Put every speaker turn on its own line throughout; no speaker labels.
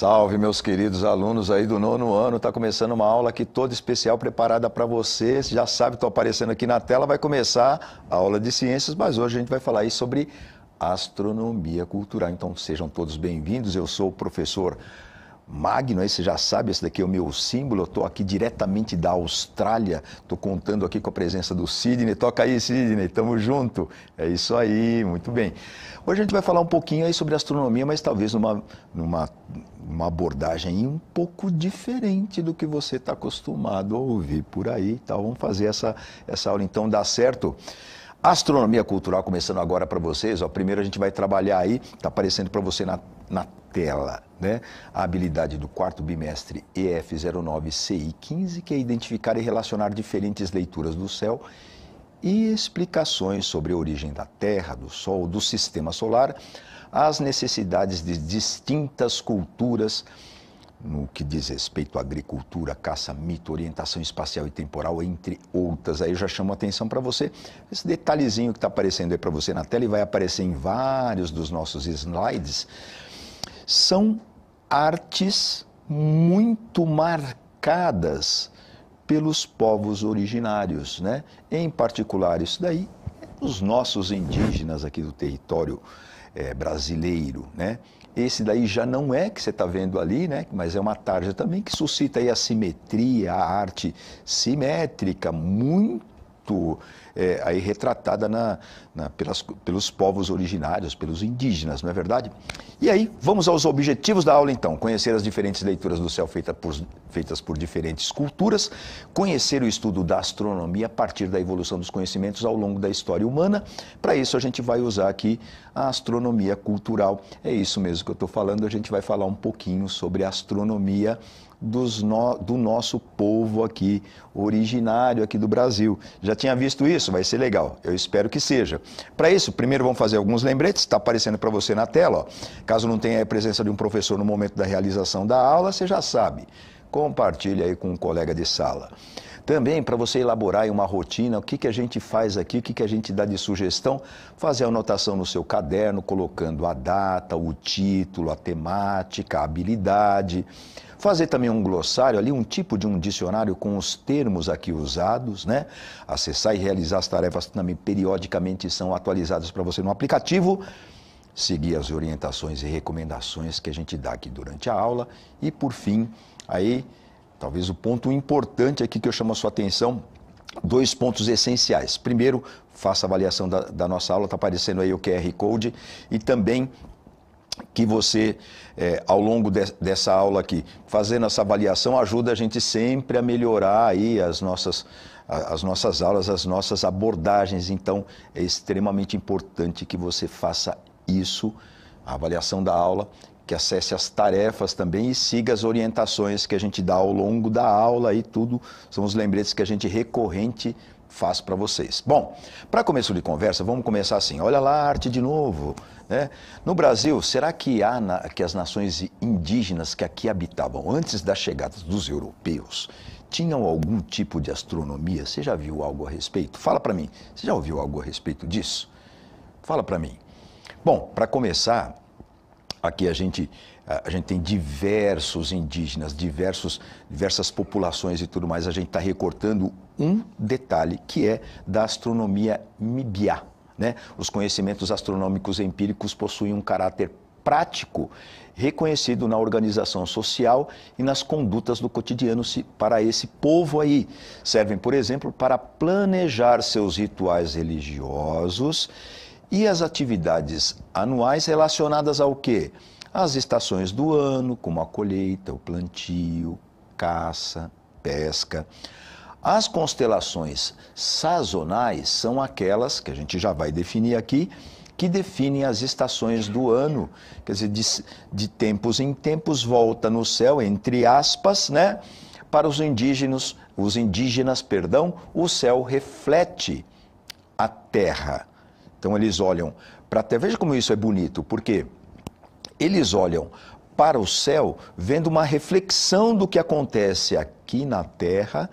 Salve, meus queridos alunos aí do 9º ano. Está começando uma aula aqui toda especial preparada para vocês. Já sabe, estou aparecendo aqui na tela, vai começar a aula de ciências, mas hoje a gente vai falar aí sobre astronomia cultural. Então sejam todos bem-vindos. Eu sou o professor Magno, aí você já sabe, esse daqui é o meu símbolo. Eu estou aqui diretamente da Austrália. Estou contando aqui com a presença do Sidney. Toca aí, Sidney, tamo junto. É isso aí, muito bem. Hoje a gente vai falar um pouquinho aí sobre astronomia, mas talvez numa abordagem um pouco diferente do que você está acostumado a ouvir por aí. Então vamos fazer essa aula então dar certo. Astronomia cultural começando agora para vocês. Ó, primeiro a gente vai trabalhar aí, está aparecendo para você na tela, né? A habilidade do quarto bimestre EF09CI15, que é identificar e relacionar diferentes leituras do céu e explicações sobre a origem da Terra, do Sol, do Sistema Solar, as necessidades de distintas culturas no que diz respeito à agricultura, caça, mito, orientação espacial e temporal, entre outras. Aí eu já chamo a atenção para você, esse detalhezinho que está aparecendo aí para você na tela e vai aparecer em vários dos nossos slides, são artes muito marcadas pelos povos originários, né? Em particular isso daí, os nossos indígenas aqui do território brasileiro, né? Esse daí já não é que você está vendo ali, né? Mas é uma tarja também que suscita aí a simetria, a arte simétrica, muito aí retratada pelos povos originários, pelos indígenas, não é verdade? E aí, vamos aos objetivos da aula então. Conhecer as diferentes leituras do céu feitas por diferentes culturas, conhecer o estudo da astronomia a partir da evolução dos conhecimentos ao longo da história humana. Para isso a gente vai usar aqui a astronomia cultural. É isso mesmo que eu estou falando, a gente vai falar um pouquinho sobre a astronomia do nosso povo aqui, originário aqui do Brasil. Já tinha visto isso? Vai ser legal, eu espero que seja. Para isso, primeiro vamos fazer alguns lembretes, está aparecendo para você na tela, ó. Caso não tenha a presença de um professor no momento da realização da aula, você já sabe, compartilhe aí com um colega de sala. Também, para você elaborar aí uma rotina, o que a gente faz aqui, o que a gente dá de sugestão, fazer a anotação no seu caderno, colocando a data, o título, a temática, a habilidade. Fazer também um glossário ali, um tipo de um dicionário com os termos aqui usados, né? Acessar e realizar as tarefas que também periodicamente são atualizadas para você no aplicativo. Seguir as orientações e recomendações que a gente dá aqui durante a aula. E por fim, aí, talvez o ponto importante aqui que eu chamo a sua atenção, 2 pontos essenciais. Primeiro, faça a avaliação da nossa aula, está aparecendo aí o QR Code, e também que você, ao longo dessa aula aqui, fazendo essa avaliação, ajuda a gente sempre a melhorar aí as nossas aulas, as nossas abordagens. Então, é extremamente importante que você faça isso, a avaliação da aula, que acesse as tarefas também e siga as orientações que a gente dá ao longo da aula, e tudo são os lembretes que a gente recorrente faz para vocês. Bom, para começo de conversa, vamos começar assim. Olha lá a arte de novo, né? No Brasil, será que que as nações indígenas que aqui habitavam antes da chegada dos europeus tinham algum tipo de astronomia? Você já viu algo a respeito? Fala para mim. Você já ouviu algo a respeito disso? Fala para mim. Bom, para começar, aqui a gente tem diversos indígenas, diversas populações e tudo mais. A gente está recortando um detalhe que é da astronomia mibiá, né? Os conhecimentos astronômicos empíricos possuem um caráter prático, reconhecido na organização social e nas condutas do cotidiano para esse povo aí. Servem, por exemplo, para planejar seus rituais religiosos e as atividades anuais relacionadas ao quê? As estações do ano, como a colheita, o plantio, caça, pesca. As constelações sazonais são aquelas, que a gente já vai definir aqui, que definem as estações do ano. Quer dizer, de tempos em tempos volta no céu, entre aspas, né? Para os indígenas, o céu reflete a terra. Então eles olham para a terra. Veja como isso é bonito, porque eles olham para o céu vendo uma reflexão do que acontece aqui na Terra,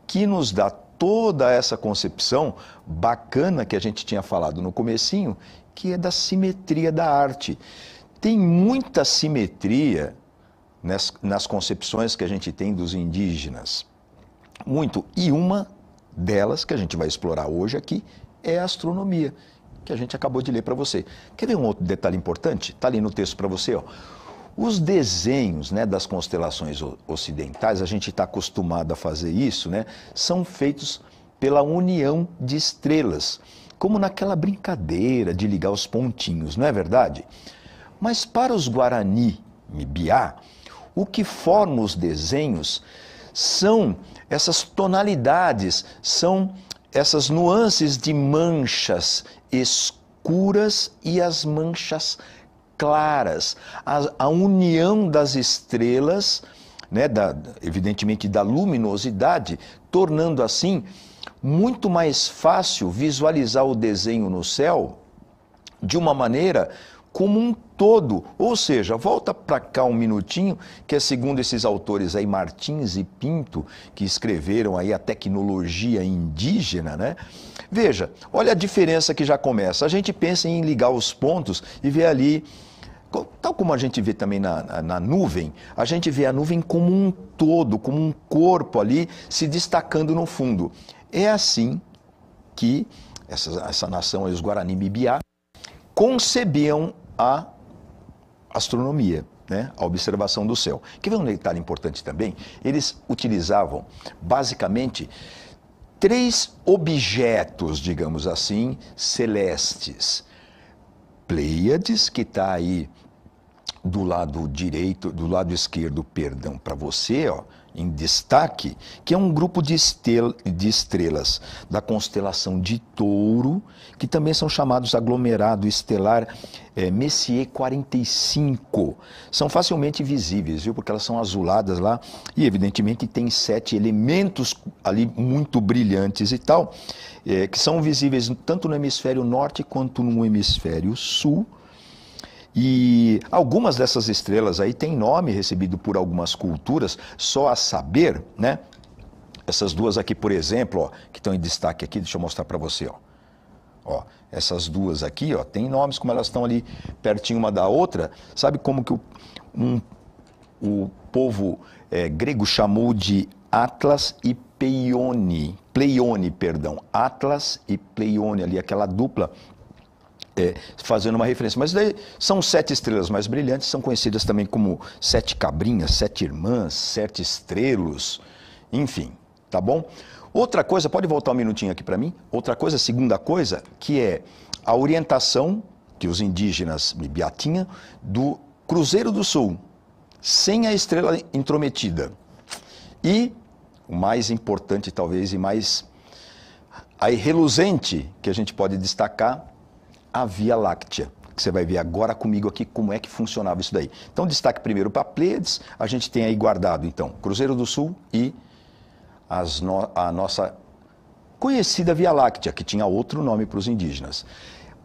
que nos dá toda essa concepção bacana que a gente tinha falado no comecinho, que é da simetria da arte. Tem muita simetria nas concepções que a gente tem dos indígenas. Muito. E uma delas, que a gente vai explorar hoje aqui, é a astronomia, que a gente acabou de ler para você. Quer ver um outro detalhe importante? Está ali no texto para você, ó. Os desenhos, né, das constelações ocidentais, a gente está acostumado a fazer isso, né, são feitos pela união de estrelas, como naquela brincadeira de ligar os pontinhos, não é verdade? Mas para os Guarani Mibiá, o que forma os desenhos são essas tonalidades, são essas nuances de manchas escuras e as manchas claras, a união das estrelas, né, evidentemente da luminosidade, tornando assim muito mais fácil visualizar o desenho no céu de uma maneira como um todo. Ou seja, volta para cá um minutinho, que é segundo esses autores aí, Martins e Pinto, que escreveram aí a tecnologia indígena, né? Veja, olha a diferença que já começa. A gente pensa em ligar os pontos e ver ali, tal como a gente vê também na nuvem, a gente vê a nuvem como um todo, como um corpo ali se destacando no fundo. É assim que essa nação, os Guarani Mibiá, concebiam a astronomia, né? A observação do céu. Quer ver um detalhe importante também? Eles utilizavam basicamente 3 objetos, digamos assim, celestes. Pleiades, que está aí do lado direito, do lado esquerdo, perdão, para você, ó, em destaque, que é um grupo de estrelas da constelação de Touro, que também são chamados aglomerado estelar Messier 45. São facilmente visíveis, viu? Porque elas são azuladas lá e, evidentemente, tem 7 elementos ali muito brilhantes e tal, que são visíveis tanto no hemisfério norte quanto no hemisfério sul. E algumas dessas estrelas aí têm nome recebido por algumas culturas, só a saber, né? Essas duas aqui, por exemplo, ó, que estão em destaque aqui, deixa eu mostrar para você, ó. Ó, essas duas aqui, ó, tem nomes, como elas estão ali pertinho uma da outra. Sabe como que o povo grego chamou de Atlas e Pleione, perdão, Atlas e Pleione, ali aquela dupla, fazendo uma referência. Mas daí são 7 estrelas mais brilhantes, são conhecidas também como 7 cabrinhas, 7 irmãs, 7 estrelos, enfim, tá bom? Outra coisa, pode voltar um minutinho aqui para mim? Outra coisa, segunda coisa, que é a orientação que os indígenas Mibiá tinham do Cruzeiro do Sul, sem a estrela intrometida. E o mais importante talvez e mais aí reluzente que a gente pode destacar, a Via Láctea, que você vai ver agora comigo aqui como é que funcionava isso daí. Então, destaque primeiro para Pleiades, a gente tem aí guardado, então, Cruzeiro do Sul e a nossa conhecida Via Láctea, que tinha outro nome para os indígenas.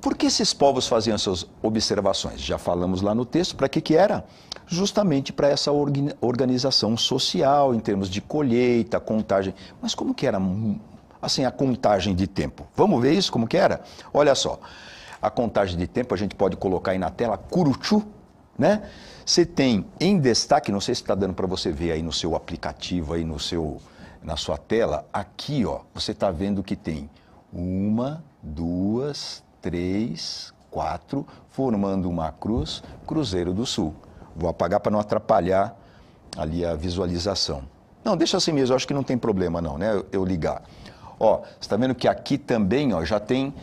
Por que esses povos faziam suas observações? Já falamos lá no texto, para que era? Justamente para essa organização social, em termos de colheita, contagem. Mas como que era, assim, a contagem de tempo? Vamos ver isso, como que era? Olha só. A contagem de tempo, a gente pode colocar aí na tela, Curuchu, né? Você tem em destaque, não sei se está dando para você ver aí no seu aplicativo, aí na sua tela, aqui, ó, você está vendo que tem 1, 2, 3, 4, formando uma cruz, Cruzeiro do Sul. Vou apagar para não atrapalhar ali a visualização. Não, deixa assim mesmo, eu acho que não tem problema não, né, eu ligar. Ó, você está vendo que aqui também, ó, já tem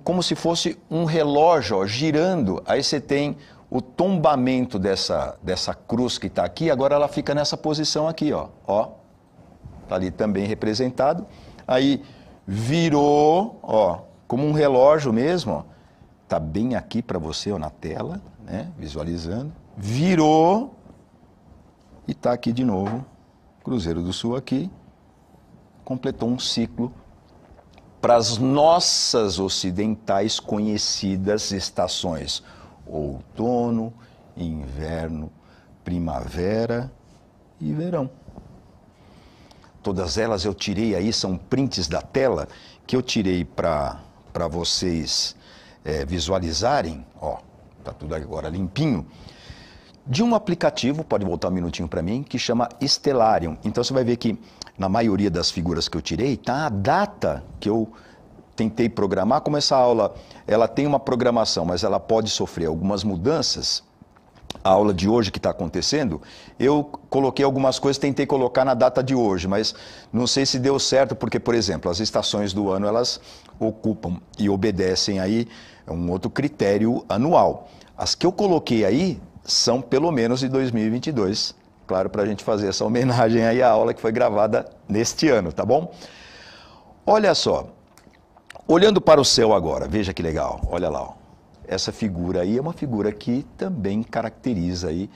como se fosse um relógio, ó, girando. Aí você tem o tombamento dessa cruz que está aqui, agora ela fica nessa posição aqui, ó. Está ali também representado. Aí virou, ó, como um relógio mesmo, ó. Está bem aqui para você, ó, na tela, né, visualizando. Virou e está aqui de novo, Cruzeiro do Sul aqui, completou um ciclo para as nossas ocidentais conhecidas estações: outono, inverno, primavera e verão. Todas elas eu tirei aí, são prints da tela que eu tirei para vocês visualizarem. Ó, tá tudo agora limpinho. de um aplicativo, pode voltar um minutinho para mim, que chama Stellarium. Então você vai ver que na maioria das figuras que eu tirei, tá a data que eu tentei programar. Como essa aula, ela tem uma programação, mas ela pode sofrer algumas mudanças. A aula de hoje que está acontecendo, eu coloquei algumas coisas, tentei colocar na data de hoje, mas não sei se deu certo, porque, por exemplo, as estações do ano, elas ocupam e obedecem aí um outro critério anual. As que eu coloquei aí são pelo menos de 2022, claro, para a gente fazer essa homenagem aí à aula que foi gravada neste ano, tá bom? Olha só, olhando para o céu agora, veja que legal, olha lá, ó. Essa figura aí é uma figura que também caracteriza aí,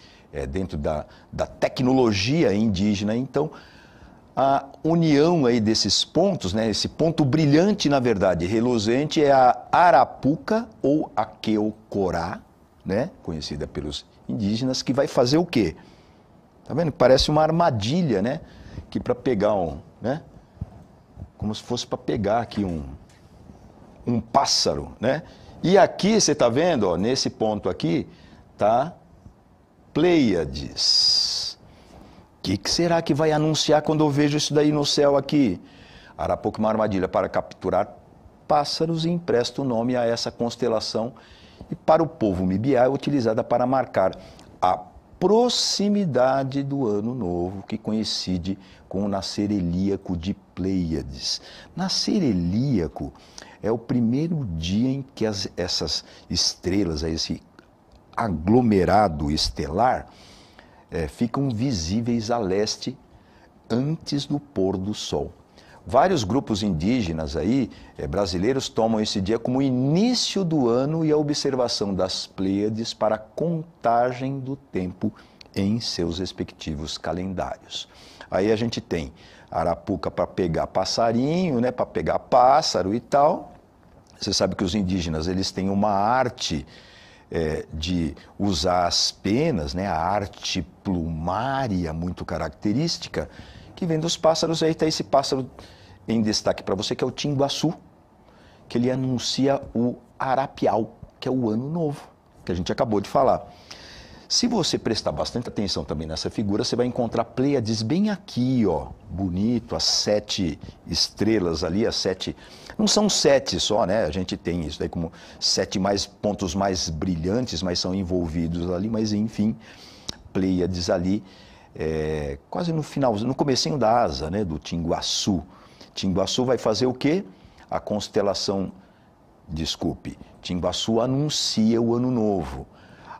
dentro da tecnologia indígena. Então, a união aí desses pontos, né, esse ponto brilhante, na verdade, reluzente, é a arapuca ou a queucorá, né, conhecida pelos indígenas, que vai fazer o quê? Tá vendo? Parece uma armadilha, né, que para pegar né, como se fosse para pegar aqui um pássaro, né? E aqui, você está vendo, ó, nesse ponto aqui, tá Pleiades. O que será que vai anunciar quando eu vejo isso daí no céu aqui? Arapuca é uma armadilha para capturar pássaros e empresta o nome a essa constelação. E para o povo Mibiá é utilizada para marcar a proximidade do ano novo, que coincide com o nascer helíaco de Pleiades. Nascer helíaco é o primeiro dia em que essas estrelas, esse aglomerado estelar, ficam visíveis a leste antes do pôr do sol. Vários grupos indígenas aí, brasileiros, tomam esse dia como o início do ano e a observação das Pleiades para a contagem do tempo em seus respectivos calendários. Aí a gente tem arapuca para pegar passarinho, né, para pegar pássaro e tal. Você sabe que os indígenas, eles têm uma arte de usar as penas, né, a arte plumária muito característica, que vem dos pássaros. Aí está esse pássaro em destaque para você, que é o tinguaçu, que ele anuncia o arapiau, que é o ano novo, que a gente acabou de falar. Se você prestar bastante atenção também nessa figura, você vai encontrar Pleiades bem aqui, ó, bonito, as 7 estrelas ali, as 7, não são 7 só, né? A gente tem isso daí como 7 pontos mais brilhantes, mas são envolvidos ali, mas enfim, Pleiades ali, quase no final, no comecinho da asa, né, do Tinguaçu. Tinguaçu vai fazer o quê? A constelação, Tinguaçu anuncia o ano novo.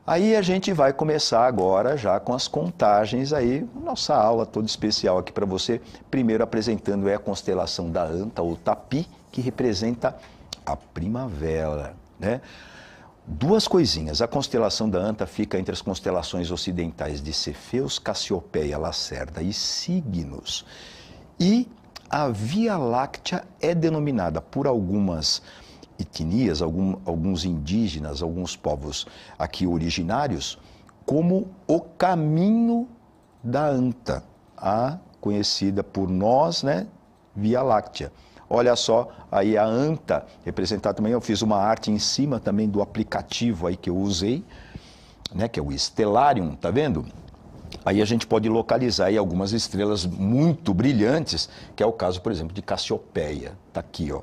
Aí a gente vai começar agora já com as contagens aí, nossa aula toda especial aqui para você. Primeiro apresentando a constelação da Anta ou Tapi, que representa a primavera, né? Duas coisinhas, a constelação da Anta fica entre as constelações ocidentais de Cefeus, Cassiopeia, Lacerda e Cygnos. E a Via Láctea é denominada por algumas etnias, alguns indígenas, alguns povos aqui originários, como o caminho da Anta, a conhecida por nós, né, Via Láctea. Olha só, aí a Anta, representada também, eu fiz uma arte em cima também do aplicativo aí que eu usei, né, que é o Stellarium, tá vendo? Aí a gente pode localizar aí algumas estrelas muito brilhantes, que é o caso, por exemplo, de Cassiopeia, tá aqui, ó.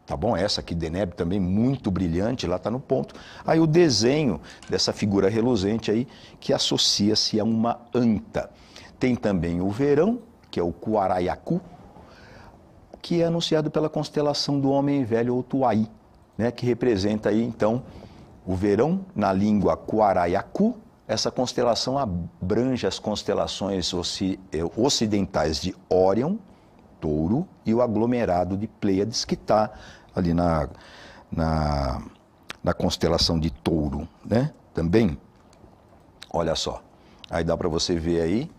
Tá bom? Essa aqui, Deneb, também muito brilhante, lá está no ponto. Aí o desenho dessa figura reluzente aí, que associa-se a uma anta. Tem também o verão, que é o Kuaraiaku, que é anunciado pela constelação do Homem Velho, ou Tuaí, né? Que representa aí, então, o verão na língua Kuaraiaku. Essa constelação abrange as constelações ocidentais de Órion, Touro, e o aglomerado de Pleiades, que está ali na constelação de Touro, né? Também, olha só, aí dá para você ver aí,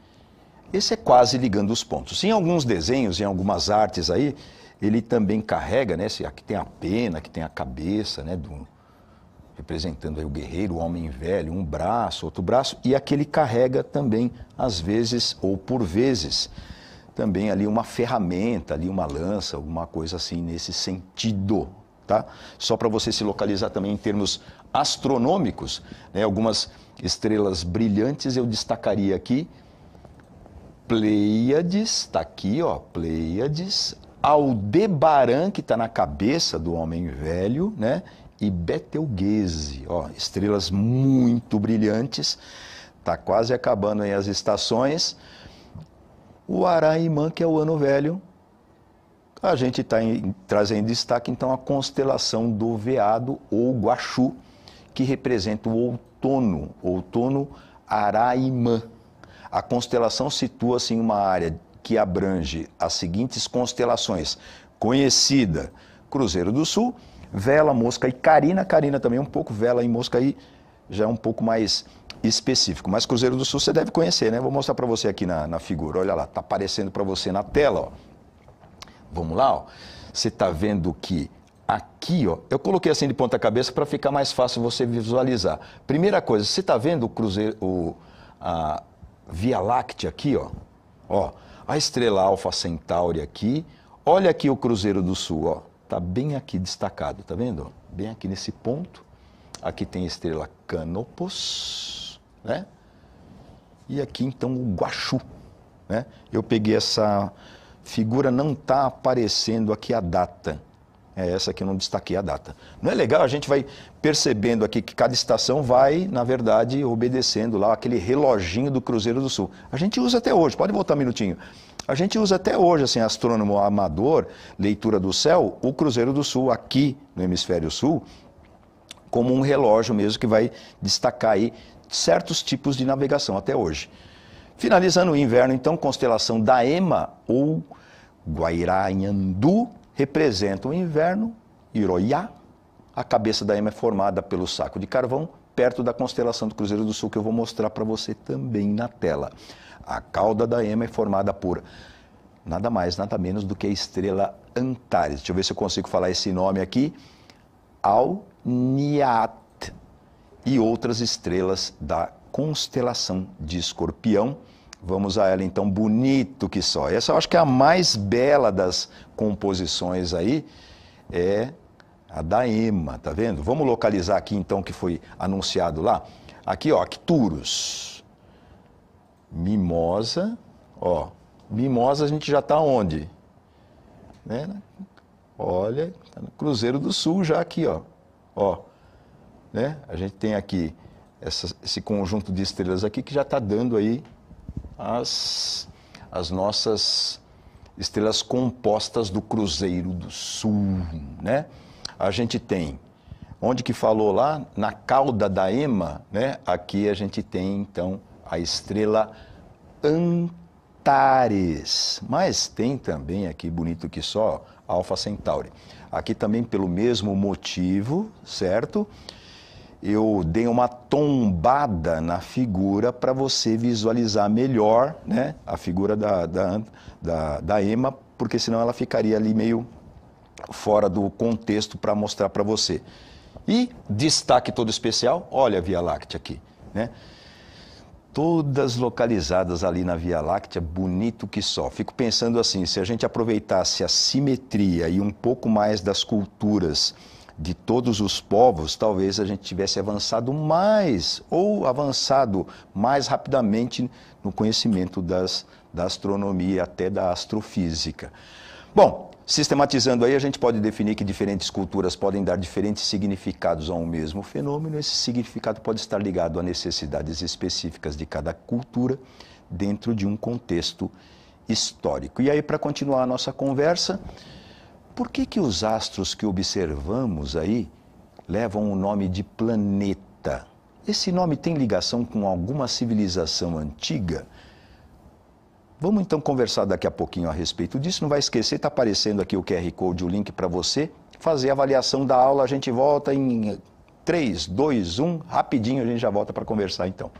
esse é quase ligando os pontos. Em alguns desenhos, em algumas artes aí, ele também carrega, né? Aqui tem a pena, aqui tem a cabeça, né? Representando aí o guerreiro, o homem velho, um braço, outro braço, e aqui ele carrega também, às vezes, ou por vezes, também ali uma ferramenta, ali uma lança, alguma coisa assim nesse sentido, tá? Só para você se localizar também em termos astronômicos, né, algumas estrelas brilhantes, eu destacaria aqui Pleiades, está aqui, ó, Pleiades, Aldebaran, que está na cabeça do homem velho, né? E Betelgeuse, ó, estrelas muito brilhantes. Está quase acabando aí as estações. O Araimã, que é o ano velho, a gente está trazendo em destaque, então, a constelação do Veado, ou Guaxu, que representa o outono Araimã. A constelação situa-se em uma área que abrange as seguintes constelações. Conhecida, Cruzeiro do Sul, Vela, Mosca e Carina. Carina também um pouco, Vela e Mosca aí já é um pouco mais específico. Mas Cruzeiro do Sul você deve conhecer, né? Vou mostrar para você aqui na figura. Olha lá, está aparecendo para você na tela, ó. Vamos lá, ó. Você está vendo que aqui, ó, eu coloquei assim de ponta cabeça para ficar mais fácil você visualizar. Primeira coisa, você está vendo o Cruzeiro, a Via Láctea aqui, ó. Ó, a estrela Alfa Centauri aqui. Olha aqui o Cruzeiro do Sul, ó. Tá bem aqui destacado, tá vendo? Bem aqui nesse ponto. Aqui tem a estrela Canopus, né? E aqui então o Guaxu, né? Eu peguei essa figura, não está aparecendo aqui a data. É essa que eu não destaquei a data. Não é legal? A gente vai percebendo aqui que cada estação vai, na verdade, obedecendo lá aquele reloginho do Cruzeiro do Sul. A gente usa até hoje, pode voltar um minutinho. A gente usa até hoje, assim, astrônomo amador, leitura do céu, o Cruzeiro do Sul aqui no hemisfério sul, como um relógio mesmo que vai destacar aí certos tipos de navegação até hoje. Finalizando o inverno, então, constelação da Ema ou Guairaanhandu, representa o inverno, Iroiá. A cabeça da Ema é formada pelo saco de carvão, perto da constelação do Cruzeiro do Sul, que eu vou mostrar para você também na tela. A cauda da Ema é formada por nada mais, nada menos do que a estrela Antares. Deixa eu ver se eu consigo falar esse nome aqui. Alniat. E outras estrelas da constelação de Escorpião. Vamos a ela então, bonito que só. Essa eu acho que é a mais bela das composições aí, é a da Ema, tá vendo? Vamos localizar aqui então o que foi anunciado lá. Aqui, ó, Arcturus, Mimosa, ó, Mimosa a gente já está onde? Né? Olha, tá no Cruzeiro do Sul já aqui, ó, né? A gente tem aqui esse conjunto de estrelas aqui que já está dando aí as nossas estrelas compostas do Cruzeiro do Sul, né? A gente tem, onde que falou lá? Na cauda da Ema, né? Aqui a gente tem, então, a estrela Antares. Mas tem também aqui, bonito que só, Alfa Centauri. Aqui também pelo mesmo motivo, certo? Eu dei uma tombada na figura para você visualizar melhor, né, a figura da Ema, porque senão ela ficaria ali meio fora do contexto para mostrar para você. E destaque todo especial, olha a Via Láctea aqui, né? Todas localizadas ali na Via Láctea, bonito que só. Fico pensando assim, se a gente aproveitasse a simetria e um pouco mais das culturas de todos os povos, talvez a gente tivesse avançado mais, ou avançado mais rapidamente no conhecimento da astronomia, até da astrofísica. Bom, sistematizando aí, a gente pode definir que diferentes culturas podem dar diferentes significados a um mesmo fenômeno. Esse significado pode estar ligado a necessidades específicas de cada cultura dentro de um contexto histórico. E aí, para continuar a nossa conversa, por que os astros que observamos aí levam o nome de planeta? Esse nome tem ligação com alguma civilização antiga? Vamos então conversar daqui a pouquinho a respeito disso. Não vai esquecer, está aparecendo aqui o QR Code, o link para você fazer a avaliação da aula. A gente volta em 3, 2, 1, rapidinho a gente já volta para conversar então.